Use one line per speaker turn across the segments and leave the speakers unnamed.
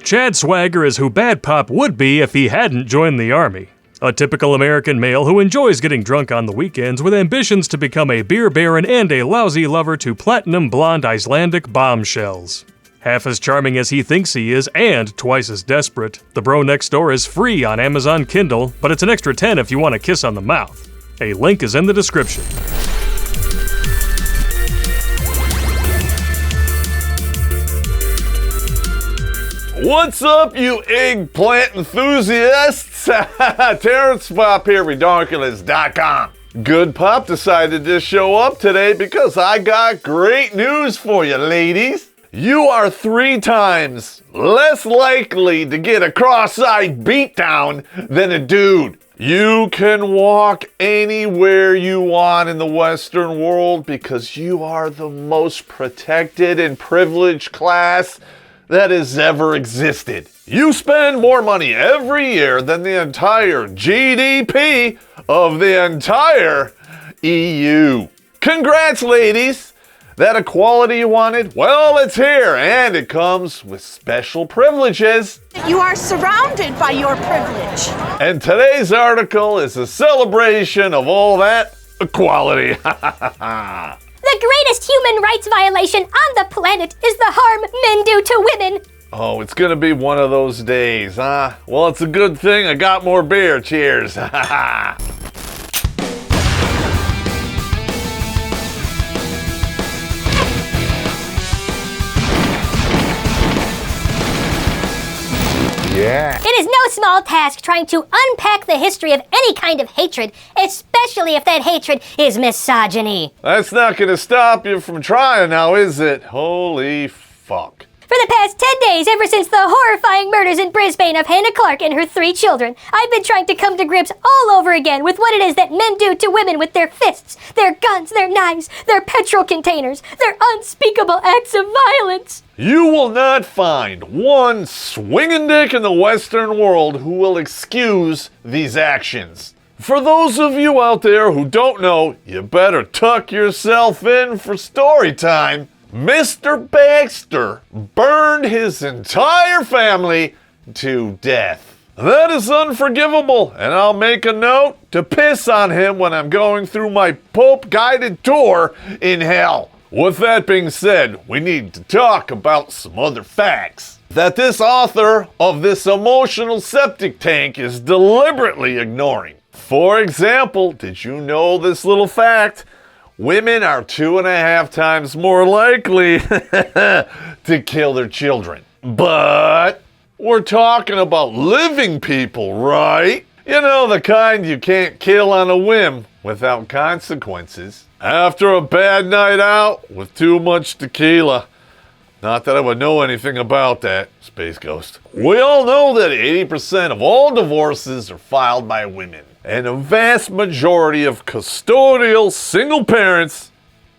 Chad Swagger is who Bad Pop would be if he hadn't joined the Army. A typical American male who enjoys getting drunk on the weekends with ambitions to become a beer baron and a lousy lover to platinum blonde Icelandic bombshells. Half as charming as he thinks he is and twice as desperate, The Bro Next Door is free on Amazon Kindle, but it's an extra $10 if you want a kiss on the mouth. A link is in the description.
What's up, you eggplant enthusiasts? Terrence Popp here, Redonkulas.com. Good Pop decided to show up today because I got great news for you, ladies. You are 3 times less likely to get a cross-eyed beatdown than a dude. You can walk anywhere you want in the Western world because you are the most protected and privileged class that has ever existed. You spend more money every year than the entire GDP of the entire EU. Congrats, ladies! That equality you wanted? Well, it's here, and it comes with special privileges.
You are surrounded by your privilege.
And today's article is a celebration of all that equality.
The greatest human rights violation on the planet is the harm men do to women.
Oh, it's gonna be one of those days, huh? Well, it's a good thing I got more beer. Cheers. Yeah.
It is no small task trying to unpack the history of any kind of hatred, especially if that hatred is misogyny.
That's not gonna stop you from trying now, is it? Holy fuck.
For the past 10 days, ever since the horrifying murders in Brisbane of Hannah Clark and her 3 children, I've been trying to come to grips all over again with what it is that men do to women with their fists, their guns, their knives, their petrol containers, their unspeakable acts of violence.
You will not find one swinging dick in the Western world who will excuse these actions. For those of you out there who don't know, you better tuck yourself in for story time. Mr. Baxter burned his entire family to death. That is unforgivable, and I'll make a note to piss on him when I'm going through my Pope-guided tour in hell. With that being said, we need to talk about some other facts that this author of this emotional septic tank is deliberately ignoring. For example, did you know this little fact? Women are 2.5 times more likely to kill their children. But we're talking about living people, right? You know, the kind you can't kill on a whim without consequences. After a bad night out with too much tequila. Not that I would know anything about that, Space Ghost. We all know that 80% of all divorces are filed by women. And a vast majority of custodial single parents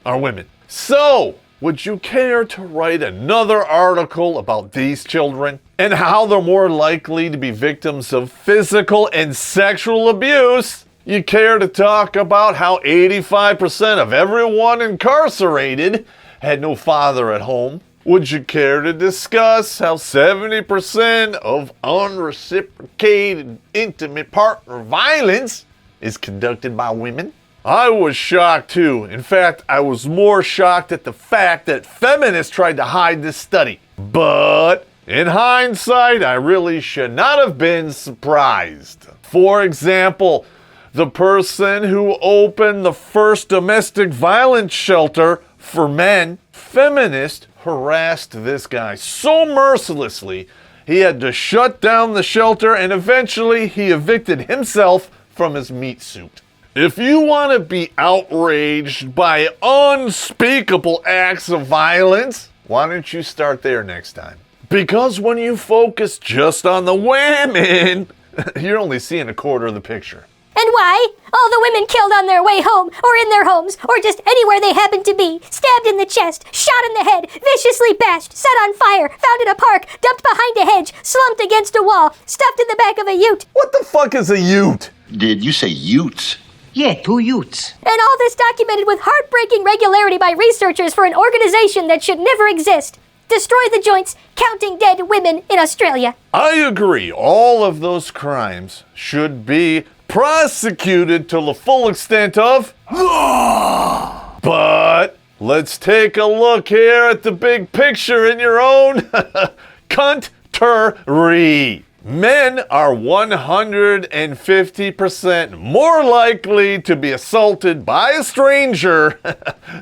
are women. So, would you care to write another article about these children and how they're more likely to be victims of physical and sexual abuse? You care to talk about how 85% of everyone incarcerated had no father at home? Would you care to discuss how 70% of unreciprocated intimate partner violence is conducted by women? I was shocked too. In fact, I was more shocked at the fact that feminists tried to hide this study. But in hindsight, I really should not have been surprised. For example, the person who opened the first domestic violence shelter for men, feminist, harassed this guy so mercilessly he had to shut down the shelter, and eventually he evicted himself from his meat suit. If you want to be outraged by unspeakable acts of violence, why don't you start there next time? Because when you focus just on the women, you're only seeing a quarter of the picture.
And why? All the women killed on their way home, or in their homes, or just anywhere they happened to be, stabbed in the chest, shot in the head, viciously bashed, set on fire, found in a park, dumped behind a hedge, slumped against a wall, stuffed in the back of a ute.
What the fuck is a ute?
Did you say utes?
Yeah, 2 utes.
And all this documented with heartbreaking regularity by researchers for an organization that should never exist. destroy the joints, counting dead women in Australia.
I agree. All of those crimes should be prosecuted to the full extent of law. But let's take a look here at the big picture in your own country. Men are 150% more likely to be assaulted by a stranger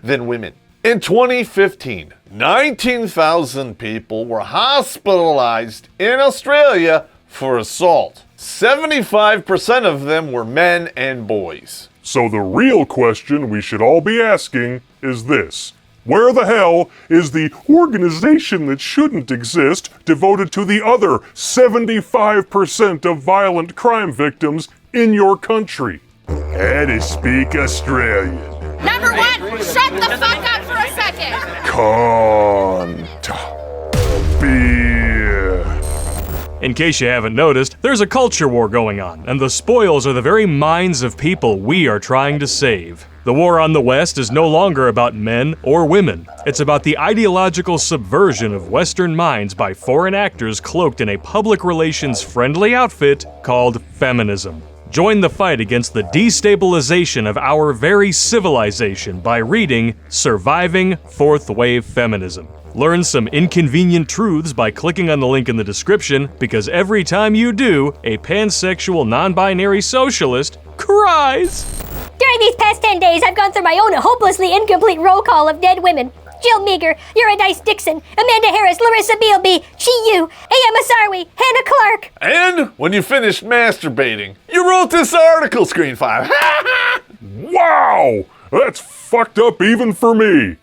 than women. In 2015, 19,000 people were hospitalized in Australia for assault. 75% of them were men and boys.
So the real question we should all be asking is this. Where the hell is the organization that shouldn't exist devoted to the other 75% of violent crime victims in your country? How to speak Australian.
Number one, shut the fuck up for a second.
Cunt. Beer.
In case you haven't noticed, there's a culture war going on, and the spoils are the very minds of people we are trying to save. The war on the West is no longer about men or women. It's about the ideological subversion of Western minds by foreign actors cloaked in a public relations friendly outfit called feminism. Join the fight against the destabilization of our very civilization by reading Surviving Fourth Wave Feminism. Learn some inconvenient truths by clicking on the link in the description, because every time you do, a pansexual non-binary socialist cries.
During these past 10 days, I've gone through my own hopelessly incomplete roll call of dead women. Jill Meager, Eurydice Dixon, Amanda Harris, Larissa Bealby, Chi Yu, A.M. Asarwi, Hannah Clark.
And when you finished masturbating, you wrote this article, Screen 5.
Wow! That's fucked up even for me.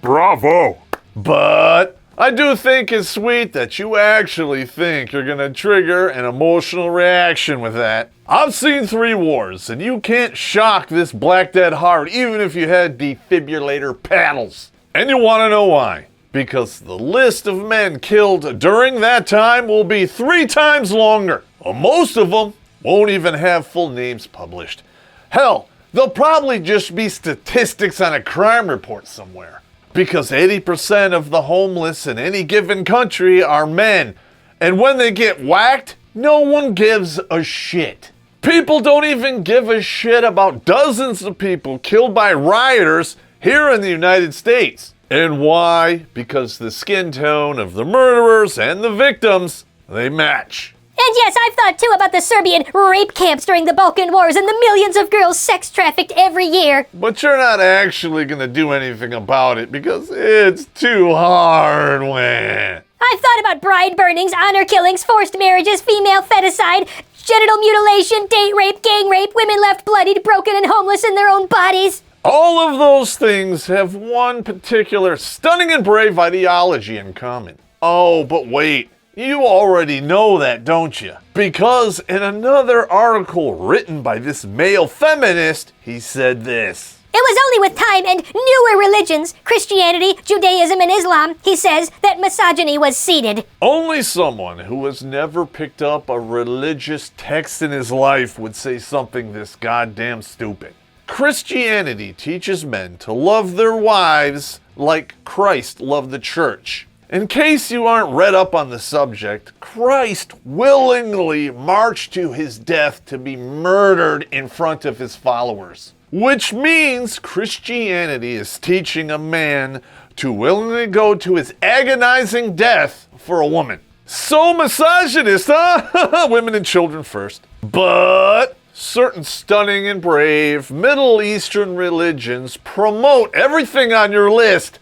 Bravo.
But I do think it's sweet that you actually think you're gonna trigger an emotional reaction with that. I've seen 3 wars, and you can't shock this black dead heart even if you had defibrillator paddles. And you wanna know why? Because the list of men killed during that time will be 3 times longer. Most of them won't even have full names published. Hell, they'll probably just be statistics on a crime report somewhere. Because 80% of the homeless in any given country are men. And when they get whacked, no one gives a shit. People don't even give a shit about dozens of people killed by rioters here in the United States. And why? Because the skin tone of the murderers and the victims, they match.
And yes, I've thought too about the Serbian rape camps during the Balkan Wars and the millions of girls sex trafficked every year.
But you're not actually gonna do anything about it because it's too hard, man.
I've thought about bride burnings, honor killings, forced marriages, female feticide, genital mutilation, date rape, gang rape, women left bloodied, broken, and homeless in their own bodies.
All of those things have one particular stunning and brave ideology in common. Oh, but wait. You already know that, don't you? Because in another article written by this male feminist, he said this.
It was only with time and newer religions, Christianity, Judaism, and Islam, he says, that misogyny was seeded.
Only someone who has never picked up a religious text in his life would say something this goddamn stupid. Christianity teaches men to love their wives like Christ loved the church. In case you aren't read up on the subject, Christ willingly marched to his death to be murdered in front of his followers. Which means Christianity is teaching a man to willingly go to his agonizing death for a woman. So misogynist, huh? Women and children first. But certain stunning and brave Middle Eastern religions promote everything on your list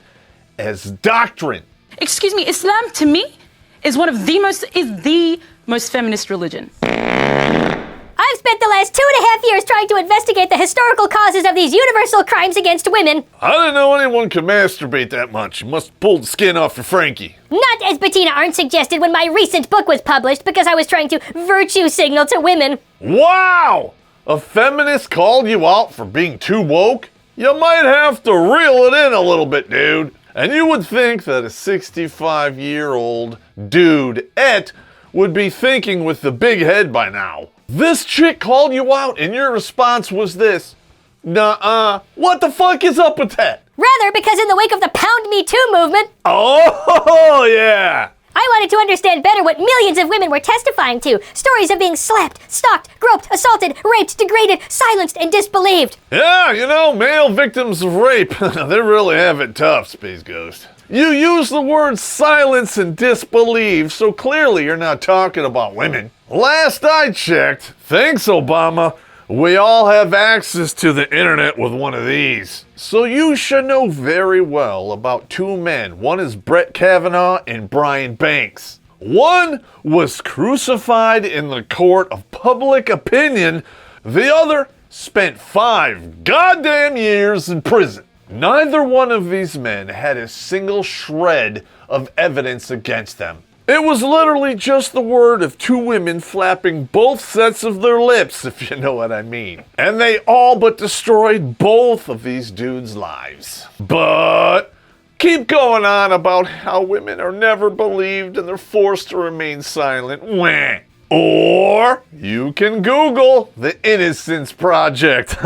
as doctrine.
Excuse me, Islam to me is the most feminist religion.
I've spent the last 2.5 years trying to investigate the historical causes of these universal crimes against women.
I didn't know anyone could masturbate that much. You must have pulled the skin off your Frankie.
Not as Bettina Arndt suggested when my recent book was published, because I was trying to virtue signal to women.
Wow! A feminist called you out for being too woke? You might have to reel it in a little bit, dude. And you would think that a 65-year-old dude-ette would be thinking with the big head by now. This chick called you out and your response was this. Nuh-uh. What the fuck is up with that?
Rather, because in the wake of the Pound Me Too movement,
Oh, yeah.
I wanted to understand better what millions of women were testifying to. Stories of being slapped, stalked, groped, assaulted, raped, degraded, silenced, and disbelieved.
Yeah, you know, male victims of rape, they really have it tough, Space Ghost. You use the words silence and disbelieve, so clearly you're not talking about women. Last I checked, thanks Obama, we all have access to the internet with one of these. So you should know very well about two men. One is Brett Kavanaugh and Brian Banks. One was crucified in the court of public opinion. The other spent 5 goddamn years in prison. Neither one of these men had a single shred of evidence against them. It was literally just the word of two women flapping both sets of their lips, if you know what I mean. And they all but destroyed both of these dudes' lives. But keep going on about how women are never believed and they're forced to remain silent. Wah. Or you can Google the Innocence Project.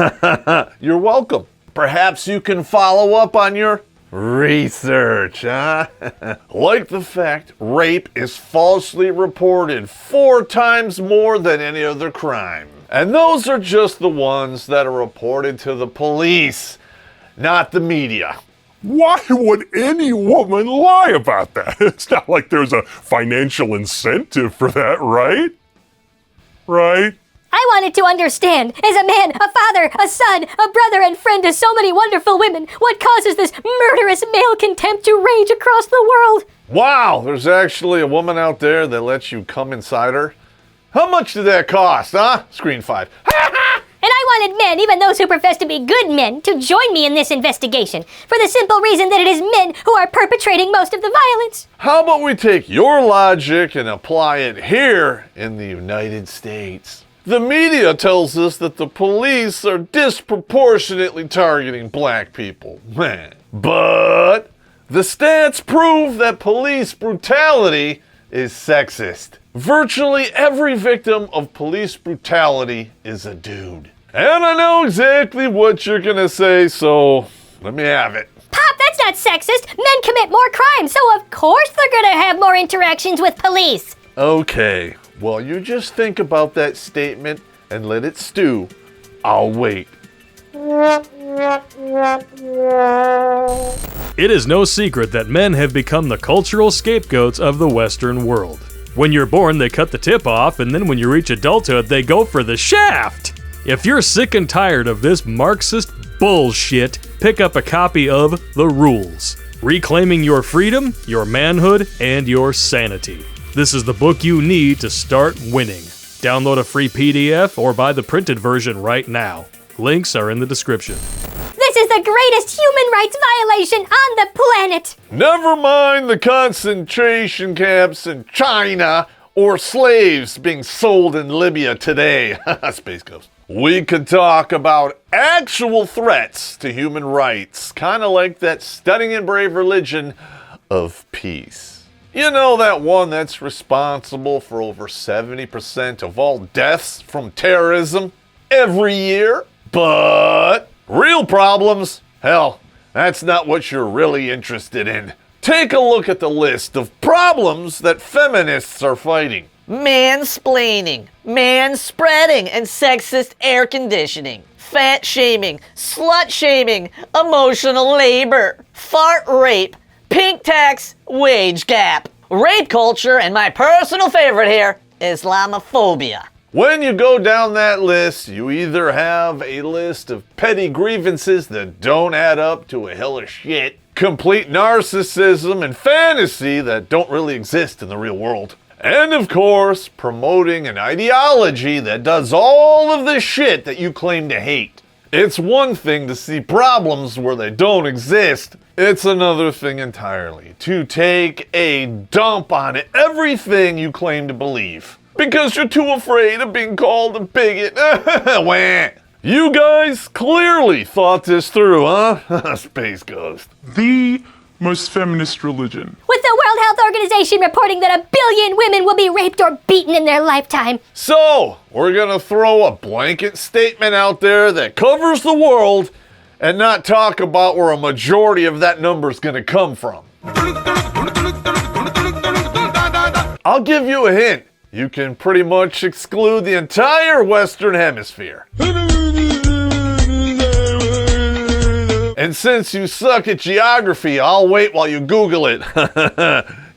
You're welcome. Perhaps you can follow up on your research, huh? Like the fact rape is falsely reported 4 times more than any other crime. And those are just the ones that are reported to the police, not the media.
Why would any woman lie about that? It's not like there's a financial incentive for that, right? Right?
I wanted to understand, as a man, a father, a son, a brother, and friend to so many wonderful women, what causes this murderous male contempt to rage across the world.
Wow, there's actually a woman out there that lets you come inside her? How much did that cost, huh? Screen 5.
And I wanted men, even those who profess to be good men, to join me in this investigation, for the simple reason that it is men who are perpetrating most of the violence.
How about we take your logic and apply it here in the United States? The media tells us that the police are disproportionately targeting black people. Man. But the stats prove that police brutality is sexist. Virtually every victim of police brutality is a dude. And I know exactly what you're gonna say, so let me have it.
Pop, that's not sexist. Men commit more crimes, so of course they're gonna have more interactions with police.
Okay, well, you just think about that statement and let it stew. I'll wait.
It is no secret that men have become the cultural scapegoats of the Western world. When you're born, they cut the tip off, and then when you reach adulthood, they go for the shaft. If you're sick and tired of this Marxist bullshit, pick up a copy of The Rules: Reclaiming Your Freedom, Your Manhood, and Your Sanity. This is the book you need to start winning. Download a free PDF or buy the printed version right now. Links are in the description.
This is the greatest human rights violation on the planet.
Never mind the concentration camps in China or slaves being sold in Libya today. Space Ghost. We could talk about actual threats to human rights, kind of like that stunning and brave religion of peace. You know, that one that's responsible for over 70% of all deaths from terrorism every year? But real problems? Hell, that's not what you're really interested in. Take a look at the list of problems that feminists are fighting.
Mansplaining, manspreading, and sexist air conditioning. Fat shaming, slut shaming, emotional labor, fart rape, pink tax, wage gap, rape culture, and my personal favorite here, Islamophobia.
When you go down that list, you either have a list of petty grievances that don't add up to a hill of shit, complete narcissism and fantasy that don't really exist in the real world, and of course, promoting an ideology that does all of the shit that you claim to hate. It's one thing to see problems where they don't exist. It's another thing entirely to take a dump on everything you claim to believe. Because you're too afraid of being called a bigot. You guys clearly thought this through, huh? Space Ghost.
The most feminist religion.
With the world World Health Organization reporting that 1 billion women will be raped or beaten in their lifetime.
So, we're gonna throw a blanket statement out there that covers the world and not talk about where a majority of that number is gonna come from. I'll give you a hint. You can pretty much exclude the entire Western Hemisphere. And since you suck at geography, I'll wait while you Google it.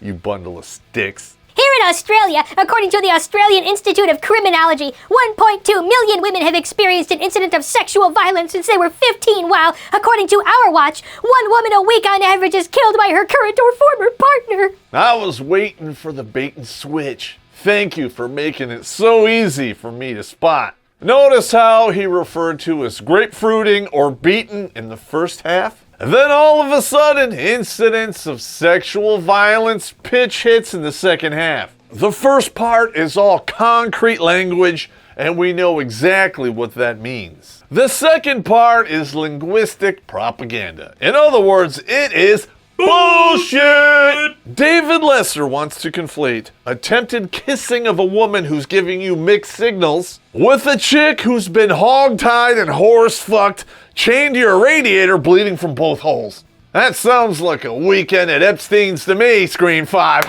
You bundle of sticks.
Here in Australia, according to the Australian Institute of Criminology, 1.2 million women have experienced an incident of sexual violence since they were 15, while, according to Our Watch, 1 woman a week on average is killed by her current or former partner.
I was waiting for the bait and switch. Thank you for making it so easy for me to spot. Notice how he referred to as grapefruiting or beaten in the first half? And then all of a sudden, incidents of sexual violence pitch hits in the second half. The first part is all concrete language, and we know exactly what that means. The second part is linguistic propaganda. In other words, it is bullshit! David Lesser wants to conflate attempted kissing of a woman who's giving you mixed signals with a chick who's been hog-tied and horse-fucked, chained to your radiator bleeding from both holes. That sounds like a weekend at Epstein's to me, Screen 5.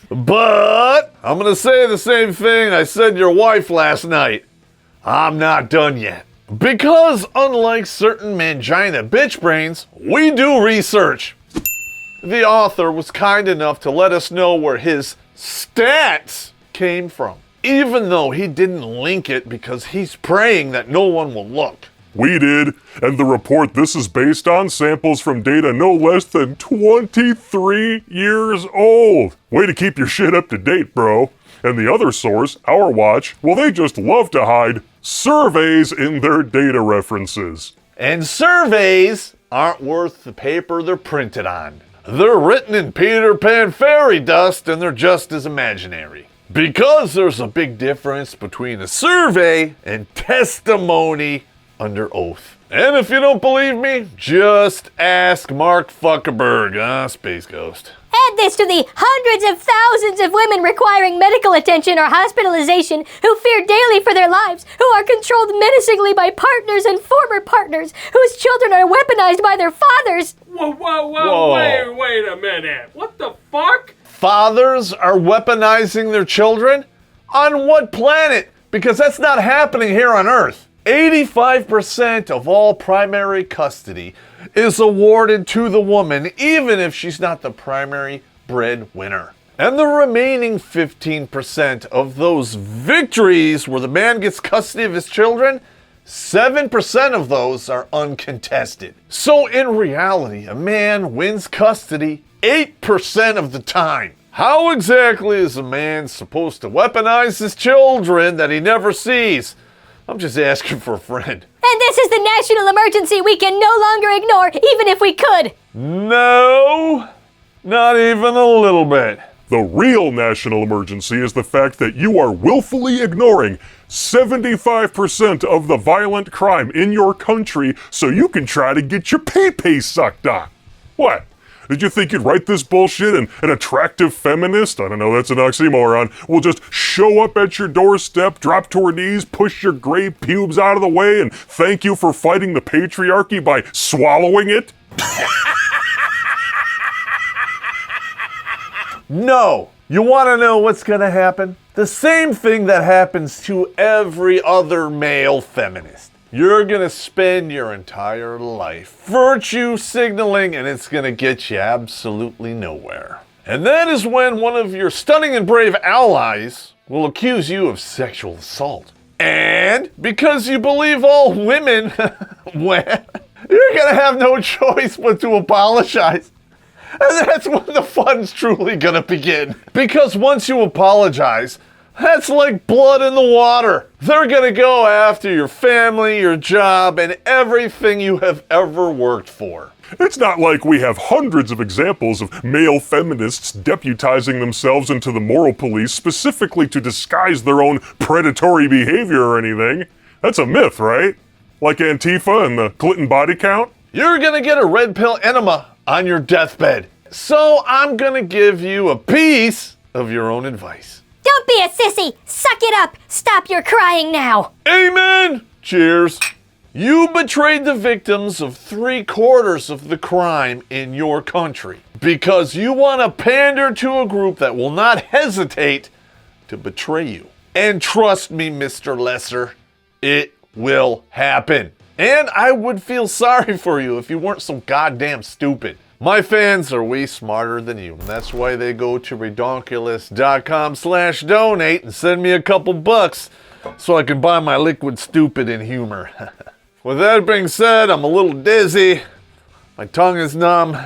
But I'm gonna say the same thing I said to your wife last night. I'm not done yet. Because unlike certain mangina bitch brains, we do research. The author was kind enough to let us know where his stats came from, even though he didn't link it because he's praying that no one will look.
We did, and the report this is based on samples from data no less than 23 years old. Way to keep your shit up to date, bro. And the other source, Our Watch, well, they just love to hide surveys in their data references.
And surveys aren't worth the paper they're printed on. They're written in Peter Pan fairy dust and they're just as imaginary. Because there's a big difference between a survey and testimony under oath. And if you don't believe me, just ask Mark Zuckerberg, Space Ghost.
Add this to the hundreds of thousands of women requiring medical attention or hospitalization who fear daily for their lives, who are controlled menacingly by partners and former partners, whose children are weaponized by their fathers.
Whoa.
Wait a minute. What the fuck?
Fathers are weaponizing their children? On what planet? Because that's not happening here on Earth. 85% of all primary custody is awarded to the woman, even if she's not the primary breadwinner. And the remaining 15% of those victories where the man gets custody of his children, 7% of those are uncontested. So in reality, a man wins custody 8% of the time. How exactly is a man supposed to weaponize his children that he never sees? I'm just asking for a friend.
And this is the national emergency we can no longer ignore, even if we could.
No, not even a little bit.
The real national emergency is the fact that you are willfully ignoring 75% of the violent crime in your country so you can try to get your pee-pee sucked on. What? Did you think you'd write this bullshit and an attractive feminist, I don't know, that's an oxymoron, will just show up at your doorstep, drop to her knees, push your gray pubes out of the way, and thank you for fighting the patriarchy by swallowing it?
No. You want to know what's going to happen? The same thing that happens to every other male feminist. You're going to spend your entire life virtue signaling, and it's going to get you absolutely nowhere. And that is when one of your stunning and brave allies will accuse you of sexual assault. And because you believe all women, well, you're going to have no choice but to apologize. And that's when the fun's truly going to begin. Because once you apologize, that's like blood in the water. They're gonna go after your family, your job, and everything you have ever worked for.
It's not like we have hundreds of examples of male feminists deputizing themselves into the moral police specifically to disguise their own predatory behavior or anything. That's a myth, right? Like Antifa and the Clinton body count?
You're gonna get a red pill enema on your deathbed. So I'm gonna give you a piece of your own advice.
Don't be a sissy! Suck it up! Stop your crying now!
Amen! Cheers. You betrayed the victims of 3/4 of the crime in your country because you want to pander to a group that will not hesitate to betray you. And trust me, Mr. Lesser, it will happen. And I would feel sorry for you if you weren't so goddamn stupid. My fans are way smarter than you, and that's why they go to redonkulas.com/donate and send me a couple bucks so I can buy my liquid stupid in humor. With that being said, I'm a little dizzy, my tongue is numb,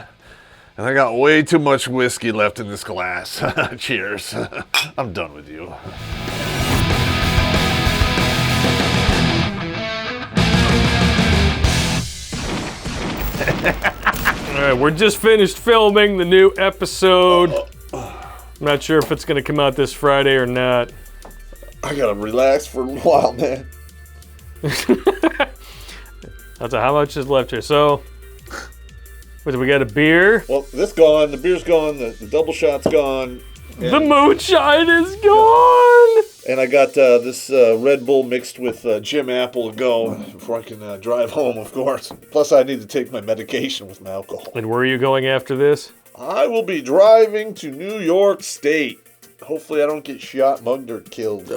and I got way too much whiskey left in this glass. Cheers. I'm done with you.
Alright, we're just finished filming the new episode. I'm not sure if it's gonna come out this Friday or not.
I gotta relax for a while, man.
That's how much is left here. So, we got a beer.
Well, this gone, the beer's gone, the double shot's gone.
The moonshine is gone!
And I got this Red Bull mixed with Jim Apple to go before I can drive home, of course. Plus, I need to take my medication with my alcohol.
And where are you going after this?
I will be driving to New York State. Hopefully, I don't get shot, mugged, or killed.